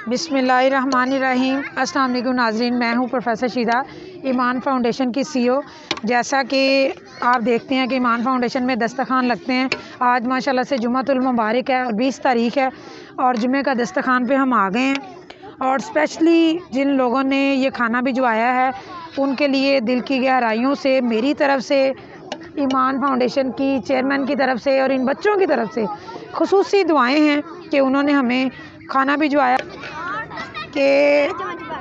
बिस्मिल्लाहिर्रहमानिर्रहीम। अस्सलाम वालेकुम नाज़रीन, मैं हूं प्रोफेसर शीदा, ईमान फाउंडेशन की सीईओ। जैसा कि आप देखते हैं कि ईमान फाउंडेशन में दस्तरखान लगते हैं। आज माशाल्लाह से जुम्मतुल मुबारक है और 20 तारीख है और जुम्मे का दस्तरखान पे हम आ गए हैं। और स्पेशली जिन लोगों ने ये खाना भिजवाया है उनके लिए दिल की गहराइयों से मेरी तरफ से, ईमान फाउंडेशन की चेयरमैन की तरफ से और इन बच्चों की तरफ से खुसूसी दुआएं हैं कि उन्होंने हमें खाना भिजवाया कि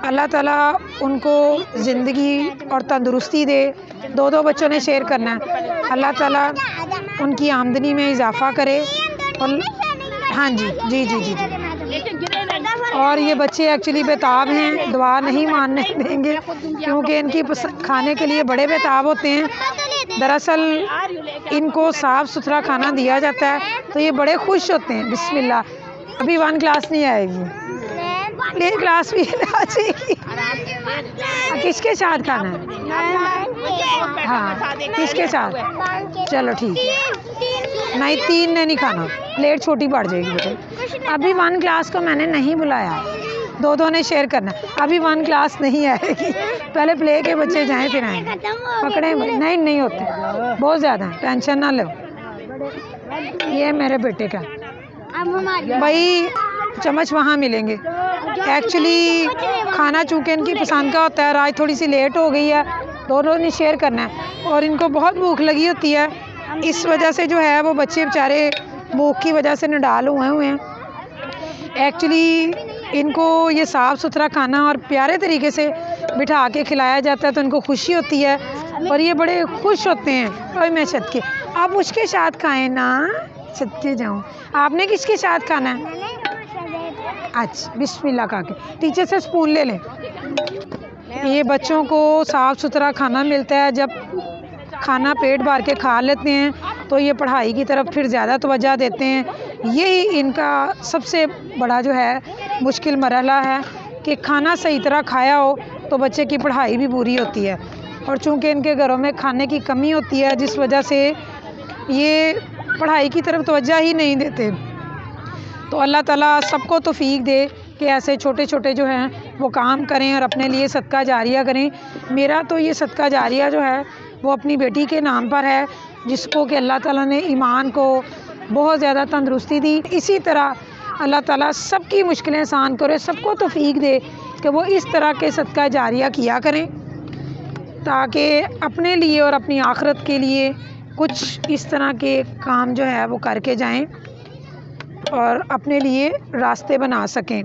अल्लाह ताला उनको ज़िंदगी और तंदुरुस्ती दे। दो बच्चों ने शेयर करना है, अल्लाह ताला उनकी आमदनी में इजाफ़ा करे। और हाँ जी जी जी जी जी और ये बच्चे एक्चुअली बेताब हैं, दुआ नहीं मानने देंगे क्योंकि इनकी खाने के लिए बड़े बेताब होते हैं। दरअसल इनको साफ़ सुथरा खाना दिया जाता है तो ये बड़े खुश होते हैं। बिस्मिल्लाह, अभी 1 क्लास नहीं आएगी, प्ले क्लास भी आ जाएगी। किसके साथ खाना है? हाँ, किसके साथ? चलो ठीक है। नहीं, 3 ने नहीं खाना, प्लेट छोटी पड़ जाएगी बेटे। अभी 1 क्लास को मैंने नहीं बुलाया, दो ने शेयर करना। अभी 1 क्लास नहीं आएगी, पहले प्ले के बच्चे जाएं फिर आएंगे। पकड़े नहीं होते, बहुत ज़्यादा, टेंशन ना लो। ये मेरे बेटे का भाई, चम्मच वहाँ मिलेंगे। एक्चुअली खाना चूँकि इनकी पसंद का होता है, आज थोड़ी सी लेट हो गई है, दोनों ने शेयर करना है और इनको बहुत भूख लगी होती है। इस वजह से जो है वो बच्चे बेचारे भूख की वजह से निडाल हुए हैं। एक्चुअली इनको ये साफ़ सुथरा खाना और प्यारे तरीके से बिठा के खिलाया जाता है तो इनको खुशी होती है और ये बड़े खुश होते हैं। और मैं सदके, आप उसके साथ खाएं ना, सदके जाऊँ। आपने किसके साथ खाना है? अच्छा, बिस्मिल्लाह खा के टीचर से स्पून ले लें। ये बच्चों को साफ़ सुथरा खाना मिलता है, जब खाना पेट भर के खा लेते हैं तो ये पढ़ाई की तरफ फिर ज़्यादा तवज्जो देते हैं। यही इनका सबसे बड़ा जो है मुश्किल मरहला है कि खाना सही तरह खाया हो तो बच्चे की पढ़ाई भी पूरी होती है। और चूँकि इनके घरों में खाने की कमी होती है जिस वजह से ये पढ़ाई की तरफ तवज्जो ही नहीं देते। तो अल्लाह ताला सबको तौफीक दे कि ऐसे छोटे छोटे जो हैं वो काम करें और अपने लिए सदका जारिया करें। मेरा तो ये सदका जारिया जो है वो अपनी बेटी के नाम पर है, जिसको कि अल्लाह ताला ने ईमान को बहुत ज़्यादा तंदुरुस्ती दी। इसी तरह अल्लाह ताला सबकी मुश्किलें आसान करे, सबको तौफीक दे कि वो इस तरह के सदका जारिया किया करें ताकि अपने लिए और अपनी आखिरत के लिए कुछ इस तरह के काम जो है वो करके जाएं और अपने लिए रास्ते बना सकें।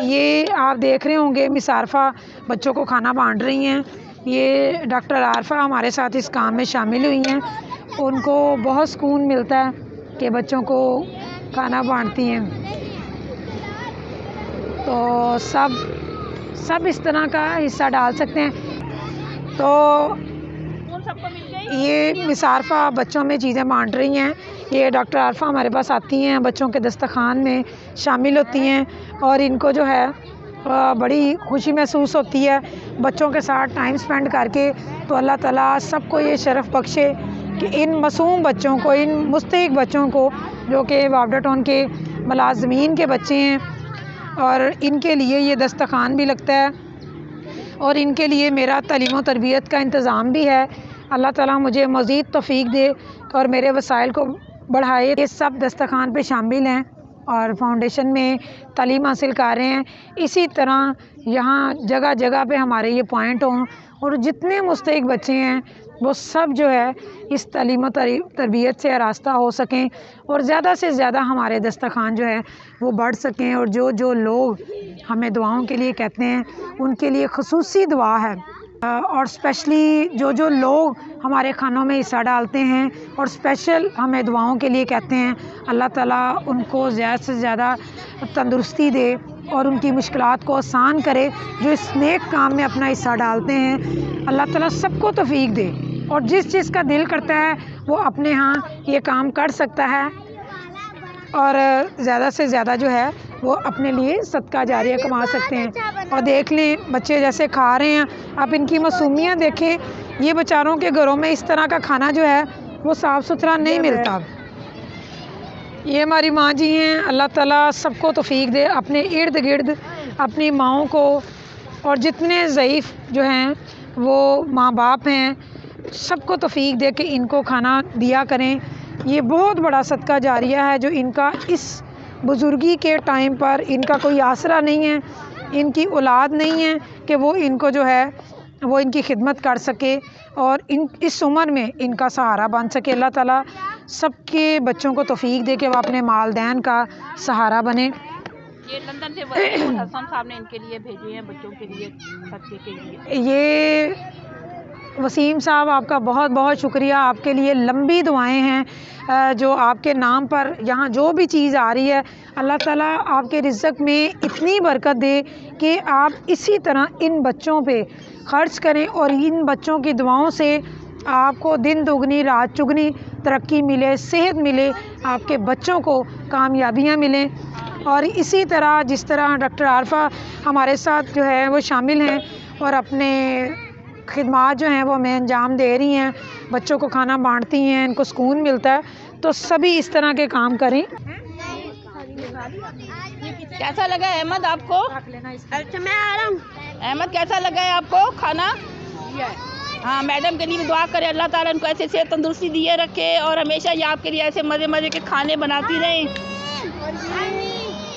ये आप देख रहे होंगे मिस आरफा बच्चों को खाना बांट रही हैं। ये डॉक्टर आरफा हमारे साथ इस काम में शामिल हुई हैं। उनको बहुत सुकून मिलता है कि बच्चों को खाना बांटती हैं। तो सब इस तरह का हिस्सा डाल सकते हैं। तो ये मिस आरफा बच्चों में चीज़ें बांट रही हैं। ये डॉक्टर आरफा हमारे पास आती हैं, बच्चों के दस्तरखान में शामिल होती हैं और इनको जो है बड़ी खुशी महसूस होती है बच्चों के साथ टाइम स्पेंड करके। तो अल्लाह ताला सबको ये शरफ़ बख्शे कि इन मासूम बच्चों को, इन मुस्तहिक बच्चों को जो कि वावडा टाउन के मुलाज़मीन के बच्चे हैं, और इनके लिए ये दस्तरखान भी लगता है और इनके लिए मेरा तालीम व तरबियत का इंतज़ाम भी है। अल्लाह ताला मुझे मज़ीद तौफ़ीक दे और मेरे वसाइल को बढ़ाए। ये सब दस्तरखान पे शामिल हैं और फाउंडेशन में तालीम हासिल कर रहे हैं। इसी तरह यहाँ जगह जगह पे हमारे ये पॉइंट हों और जितने मुस्तहिक बच्चे हैं वो सब जो है इस तालीम तरबियत से आरास्ता हो सकें और ज़्यादा से ज़्यादा हमारे दस्तरखान जो है वो बढ़ सकें। और जो लोग हमें दुआओं के लिए कहते हैं उनके लिए ख़ुसूसी दुआ है। और स्पेशली जो लोग हमारे खानों में हिस्सा डालते हैं और स्पेशल हमें दुआओं के लिए कहते हैं, अल्लाह ताला उनको ज़्यादा से ज़्यादा तंदुरुस्ती दे और उनकी मुश्किलात को आसान करे। जो इस नेक काम में अपना हिस्सा डालते हैं, अल्लाह ताला सबको तौफीक दे और जिस का दिल करता है वो अपने यहाँ ये काम कर सकता है और ज़्यादा से ज़्यादा जो है वो अपने लिए सदका जारिया कमा सकते हैं। और देख लें बच्चे जैसे खा रहे हैं, आप इनकी मासूमियत देखें ये बेचारों के घरों में इस तरह का खाना जो है वो साफ़ सुथरा नहीं मिलता। ये हमारी माँ जी हैं, अल्लाह ताला सबको तौफीक दे, अपने इर्द गिर्द अपनी माओं को, और जितने ज़ईफ़ जो हैं वो माँ बाप हैं, सबको तौफीक दे कि इनको खाना दिया करें। ये बहुत बड़ा सदका जारिया है जो इनका इस बुज़ुर्गी के टाइम पर, इनका कोई आसरा नहीं है, इनकी औलाद नहीं है कि वो इनको जो है वो इनकी खिदमत कर सके और इस उम्र में इनका सहारा बन सके। अल्लाह ताला सबके बच्चों को तौफीक दे कि वो अपने मालदैन का सहारा बने। ये लंदन से वसीम हसन साहब ने इनके लिए भेजे हैं, बच्चों के लिए, सदके के लिए। ये वसीम साहब आपका बहुत बहुत शुक्रिया, आपके लिए लंबी दुआएं हैं। जो आपके नाम पर यहाँ जो भी चीज़ आ रही है, अल्लाह ताला आपके रिज़्क़ में इतनी बरकत दे कि आप इसी तरह इन बच्चों पे ख़र्च करें और इन बच्चों की दुआओं से आपको दिन दुगनी रात चुगनी तरक्की मिले, सेहत मिले, आपके बच्चों को कामयाबियाँ मिलें। और इसी तरह जिस तरह डॉक्टर आरफा हमारे साथ जो है वो शामिल हैं और अपने खिदमात जो हैं वो हमें अंजाम दे रही हैं, बच्चों को खाना बांटती हैं, इनको सुकून मिलता है, तो सभी इस तरह के काम करें। कैसा लगा अहमद आपको? अच्छा मैं आ रहा हूँ। अहमद कैसा लगा है आपको खाना? हाँ, मैडम के लिए भी दुआ करें, अल्लाह ताला इनको ऐसे सेहत तंदुरुस्ती दिए रखे और हमेशा ये आपके लिए ऐसे मज़े मज़े के खाने बनाती रहें।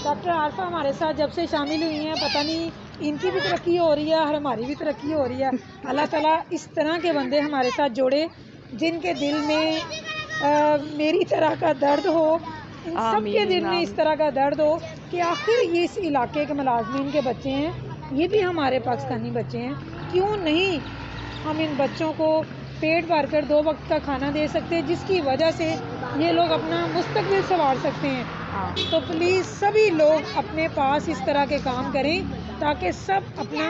डॉक्टर आरफा हमारे साथ जब से शामिल हुई हैं, पता नहीं इनकी भी तरक्की हो रही है और हमारी भी तरक्की हो रही है। अल्लाह ताला इस तरह के बंदे हमारे साथ जोड़े जिनके दिल में मेरी तरह का दर्द हो, इन सब के दिल में इस तरह का दर्द हो कि आखिर ये इस इलाके के मुलाजमीन के बच्चे हैं, ये भी हमारे पाकिस्तानी बच्चे हैं, क्यों नहीं हम इन बच्चों को पेट भर कर 2 वक्त का खाना दे सकते हैं, जिसकी वजह से ये लोग अपना मुस्तकबिल संवार सकते हैं। तो प्लीज़ सभी लोग अपने पास इस तरह के काम करें ताकि सब अपना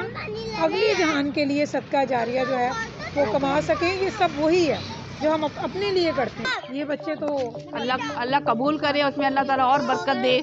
अगली जहान के लिए सदका जारिया जो है वो कमा सकें। ये सब वही है जो हम अपने लिए करते हैं। ये बच्चे तो अल्लाह कबूल करे, उसमें अल्लाह ताला और बरकत दे।